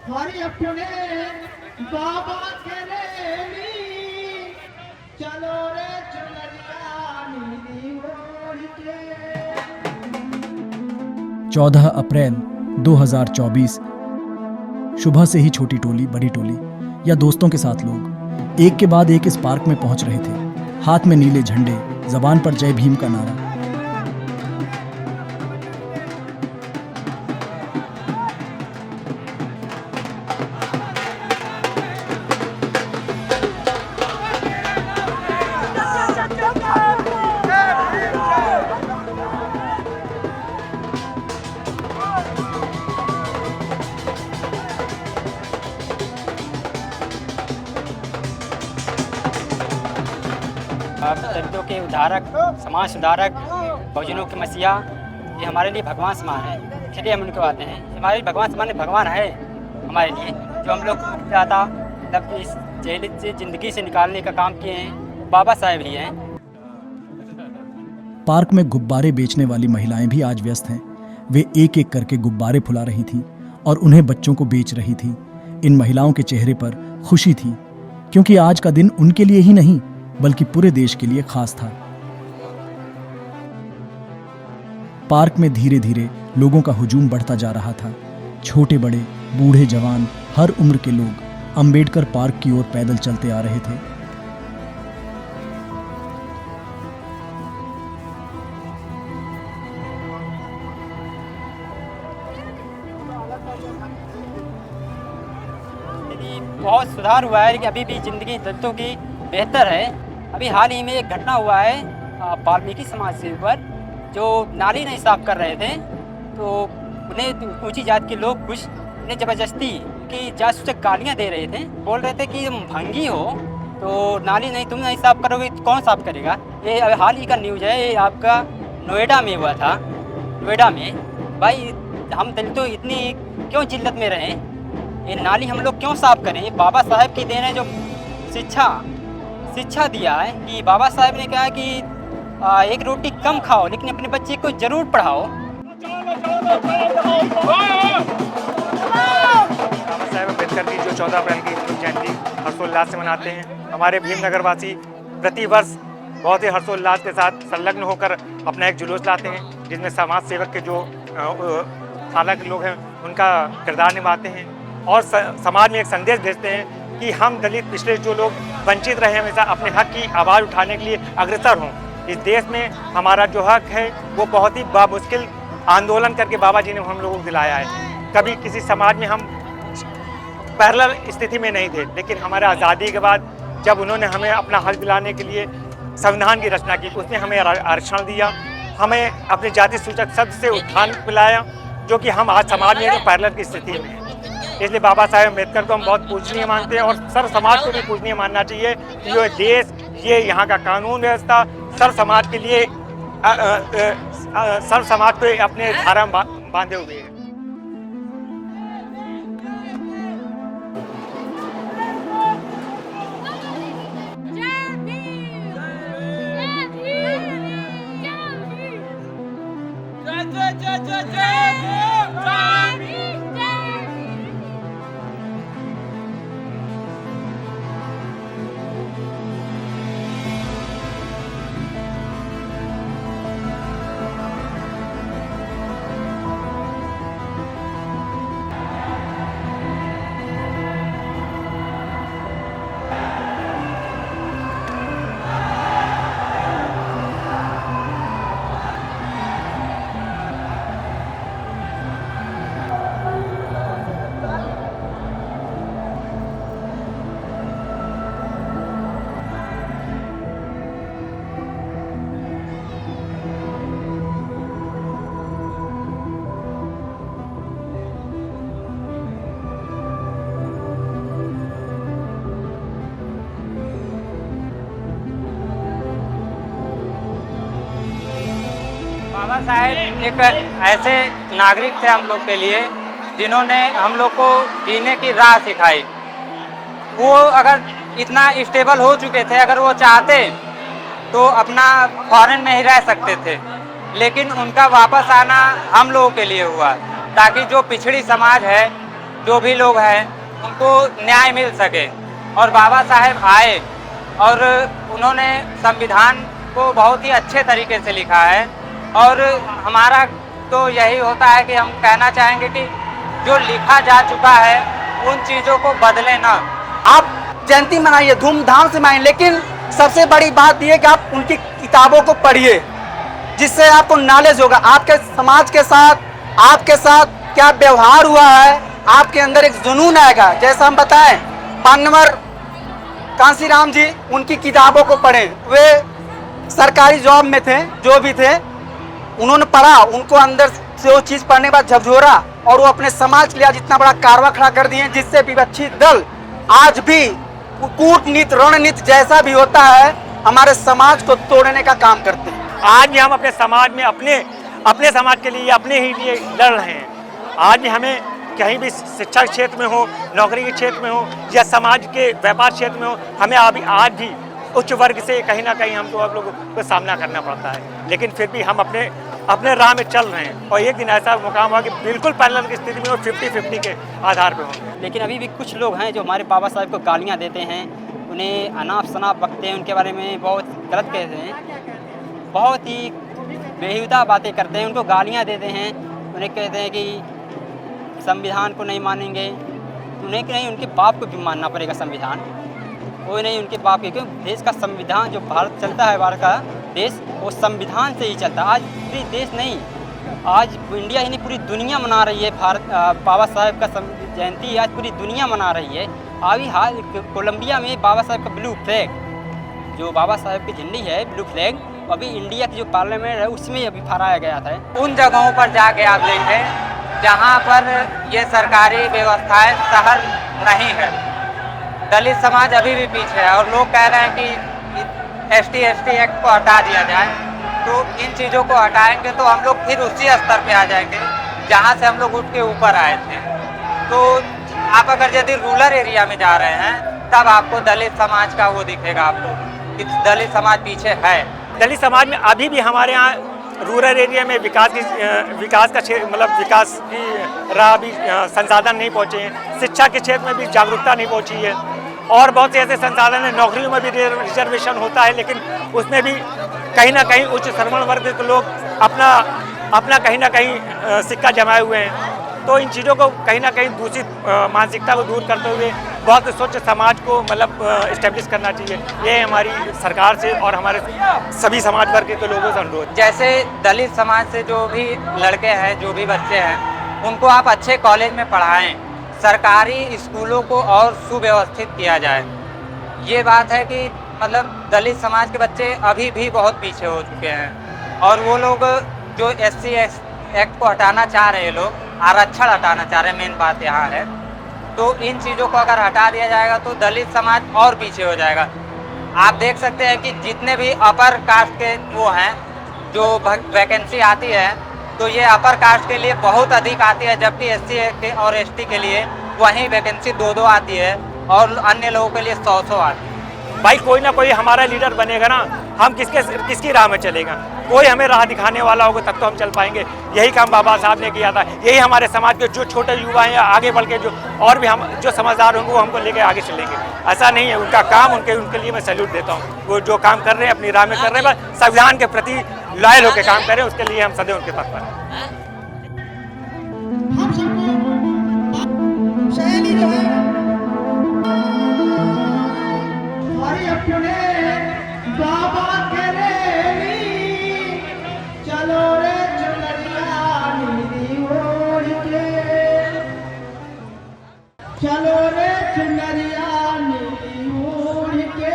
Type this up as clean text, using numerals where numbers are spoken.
हरि अपने बाबा के रेली चलो रे चुनरिया नीली ओढ़ के। 14 अप्रैल 2024। सुबह से ही छोटी टोली, बड़ी टोली या दोस्तों के साथ लोग एक के बाद एक इस पार्क में पहुंच रहे थे। हाथ में नीले झंडे, जबान पर जय भीम का नारा। दलितों के उद्धारक, समाज सुधारक, बहुजनों के मसीहा, ये हमारे लिए भगवान समान है। चलिए हम उनको आते हैं। हमारे लिए भगवान समान भगवान है हमारे लिए, जो हम लोग ज़्यादा मतलब इस जेल से ज़िंदगी से निकालने का काम किए हैं, बाबा साहेब ही हैं। पार्क में गुब्बारे बेचने वाली महिलाएं भी आज व्यस्त हैं। वे एक एक करके गुब्बारे फुला रही थीं और उन्हें बच्चों को बेच रही थीं। इन महिलाओं के चेहरे पर खुशी थी, क्योंकि आज का दिन उनके लिए ही नहीं बल्कि पूरे देश के लिए खास था। पार्क में धीरे धीरे लोगों का हुजूम बढ़ता जा रहा था। छोटे बड़े, बूढ़े जवान, हर उम्र के लोग अंबेडकर पार्क की ओर पैदल चलते आ रहे थे। बहुत सुधार हुआ है, लेकिन अभी भी ज़िंदगी दलितों की बेहतर है। अभी हाल ही में एक घटना हुआ है वाल्मीकि समाज से ऊपर, जो नाली नहीं साफ कर रहे थे, तो उन्हें ऊंची जात के लोग कुछ उन्हें ज़बरदस्ती की जासूसक गालियाँ दे रहे थे। बोल रहे थे कि तुम भंगी हो, तो नाली नहीं तुम नहीं साफ करोगे तो कौन साफ करेगा। ये अभी हाल ही का न्यूज़ है, ये आपका नोएडा में हुआ था। नोएडा में भाई हम दलितों इतनी क्यों जिल्लत में रहें, ये नाली हम लोग क्यों साफ करें। ये बाबा साहेब की देन है, जो शिक्षा दिया है कि बाबा साहेब ने कहा है कि एक रोटी कम खाओ लेकिन अपने बच्चे को जरूर पढ़ाओ। बाबा साहेब अम्बेडकर की जो 14 अप्रैल की जयंती हर्षोल्लास से मनाते हैं। हमारे भीमनगर वासी प्रतिवर्ष बहुत ही हर्षोल्लास के साथ संलग्न होकर अपना एक जुलूस लाते हैं, जिसमें समाज सेवक के जो सालक लोग हैं उनका किरदार निभाते हैं और समाज में एक संदेश भेजते हैं कि हम दलित पिछड़े जो लोग वंचित रहे हमेशा अपने हक की आवाज़ उठाने के लिए अग्रसर हों। इस देश में हमारा जो हक है वो बहुत ही बामुश्किल आंदोलन करके बाबा जी ने हम लोगों को दिलाया है। कभी किसी समाज में हम पैरेलल स्थिति में नहीं थे, लेकिन हमारे आज़ादी के बाद जब उन्होंने हमें अपना हक दिलाने के लिए संविधान की रचना की, उसने हमें आरक्षण दिया, हमें अपने जाति सूचक शब्द से उत्थान पिलाया, जो कि हम आज समाज में पैरेलल की स्थिति में हैं। इसलिए बाबा साहेब अम्बेडकर को हम बहुत पूजनीय मानते हैं और सर्व समाज को भी पूजनीय मानना चाहिए कि ये देश, ये यहाँ का कानून व्यवस्था सर्व समाज के लिए सर्व समाज को अपने धारा में बांधे हुए है। बाबा साहेब एक ऐसे नागरिक थे हम लोग के लिए, जिन्होंने हम लोग को जीने की राह सिखाई। वो अगर इतना स्टेबल हो चुके थे, अगर वो चाहते तो अपना फॉरेन में ही रह सकते थे, लेकिन उनका वापस आना हम लोगों के लिए हुआ, ताकि जो पिछड़ी समाज है, जो भी लोग हैं उनको न्याय मिल सके। और बाबा साहेब आए और उन्होंने संविधान को बहुत ही अच्छे तरीके से लिखा है। और हमारा तो यही होता है कि हम कहना चाहेंगे कि जो लिखा जा चुका है उन चीज़ों को बदले ना। आप जयंती मनाइए, धूमधाम से मनाइए, लेकिन सबसे बड़ी बात यह कि आप उनकी किताबों को पढ़िए, जिससे आपको नॉलेज होगा आपके समाज के साथ, आपके साथ क्या व्यवहार हुआ है, आपके अंदर एक जुनून आएगा। जैसा हम बताएं, पानवर कांसीराम जी, उनकी किताबों को पढ़ें। वे सरकारी जॉब में थे, जो भी थे, उन्होंने पढ़ा, उनको अंदर से वो चीज़ पढ़ने के बाद झकझोरा और वो अपने समाज के लिए आज इतना बड़ा कारवा खड़ा कर दिए, जिससे विपक्षी दल आज भी कूटनीति रणनीति जैसा भी होता है हमारे समाज को तोड़ने का काम करते हैं। आज भी हम अपने समाज में अपने समाज के लिए, अपने ही लिए लड़ रहे हैं। आज भी हमें कहीं भी शिक्षा के क्षेत्र में हो, नौकरी के क्षेत्र में हो या समाज के व्यापार क्षेत्र में हो, हमें अभी आज भी उच्च वर्ग से कहीं ना कहीं हमको आप लोगों को सामना करना पड़ता है। लेकिन फिर भी हम अपने राह में चल रहे हैं और एक दिन ऐसा मुकाम हुआ कि बिल्कुल पैरेलल की स्थिति में वो 50-50 के आधार पर होंगे। लेकिन अभी भी कुछ लोग हैं जो हमारे बाबा साहब को गालियाँ देते हैं, उन्हें अनाप शनाप बकते हैं, उनके बारे में बहुत गलत कहते हैं, बहुत ही बेहुदा बातें करते हैं, उनको गालियाँ देते हैं, उन्हें कहते हैं कि संविधान को नहीं मानेंगे। उन्हें नहीं, उनके बाप को भी मानना पड़ेगा संविधान, वो नहीं उनके बाप के, क्योंकि देश का संविधान जो भारत चलता है, भारत का देश, वो संविधान से ही चलता है। आज पूरी देश नहीं, आज इंडिया ही नहीं पूरी दुनिया मना रही है बाबा साहेब का जयंती, आज पूरी दुनिया मना रही है। अभी हाल कोलंबिया में बाबा साहेब का ब्लू फ्लैग, जो बाबा साहेब की झंडी है ब्लू फ्लैग, अभी इंडिया की जो पार्लियामेंट है उसमें अभी फहराया गया था। उन जगहों पर जाके आप देखें जहाँ पर ये सरकारी व्यवस्थाएं सहल नहीं है। दलित समाज अभी भी पीछे है और लोग कह रहे हैं कि ST एक्ट को हटा दिया जाए। तो इन चीज़ों को हटाएंगे तो हम लोग फिर उसी स्तर पे आ जाएंगे जहाँ से हम लोग उठ के ऊपर आए थे। तो आप अगर यदि रूरल एरिया में जा रहे हैं तब आपको दलित समाज का वो दिखेगा आपको कि दलित समाज पीछे है। दलित समाज में अभी भी हमारे यहाँ रूरल एरिया में विकास का मतलब विकास की राह भी संसाधन नहीं पहुँचे हैं, शिक्षा के क्षेत्र में भी जागरूकता नहीं पहुँची है और बहुत से ऐसे संसाधन हैं। नौकरियों में भी रिजर्वेशन होता है, लेकिन उसमें भी कहीं ना कहीं उच्च श्रमण वर्ग के लोग अपना कहीं ना कहीं सिक्का जमाए हुए हैं। तो इन चीज़ों को कहीं ना कहीं दूषित मानसिकता को दूर करते हुए बहुत स्वच्छ समाज को मतलब इस्टेब्लिश करना चाहिए। ये हमारी सरकार से और हमारे सभी समाज वर्ग के लोगों से अनुरोध। जैसे दलित समाज से जो भी लड़के हैं, जो भी बच्चे हैं, उनको आप अच्छे कॉलेज में पढ़ाएं, सरकारी स्कूलों को और सुव्यवस्थित किया जाए। ये बात है कि मतलब दलित समाज के बच्चे अभी भी बहुत पीछे हो चुके हैं और वो लोग जो SC एक्ट को हटाना चाह रहे हैं, लोग आरक्षण हटाना चाह रहे हैं, मेन बात यहाँ है। तो इन चीज़ों को अगर हटा दिया जाएगा तो दलित समाज और पीछे हो जाएगा। आप देख सकते हैं कि जितने भी अपर कास्ट के वो हैं, जो वैकेंसी आती है तो ये अपर कास्ट के लिए बहुत अधिक आती है, जबकि SC और ST के लिए वहीं वैकेंसी 2-2 आती है और अन्य लोगों के लिए 100-100 आती है। भाई कोई ना कोई हमारा लीडर बनेगा ना, हम किसकी राह में चलेगा, कोई हमें राह दिखाने वाला होगा तब तो हम चल पाएंगे। यही काम बाबा साहब ने किया था, यही हमारे समाज के जो छोटे युवा हैं आगे बढ़ के जो और भी हम जो समझदार होंगे वो हमको लेके आगे चलेंगे। ऐसा नहीं है, उनका काम उनके लिए मैं सैल्यूट देता हूँ। वो जो काम कर रहे हैं अपनी राह में कर रहे हैं, बस संविधान के प्रति लॉयल होकर काम करें, उसके लिए हम सदैव उनके पक्ष पर हैं। हम सबको शैली जो है हमारी अपने बाबा के रेली, चलो रे चुनरिया नीली ओढ़ के, चलो रे चुनरिया नीली ओढ़ के,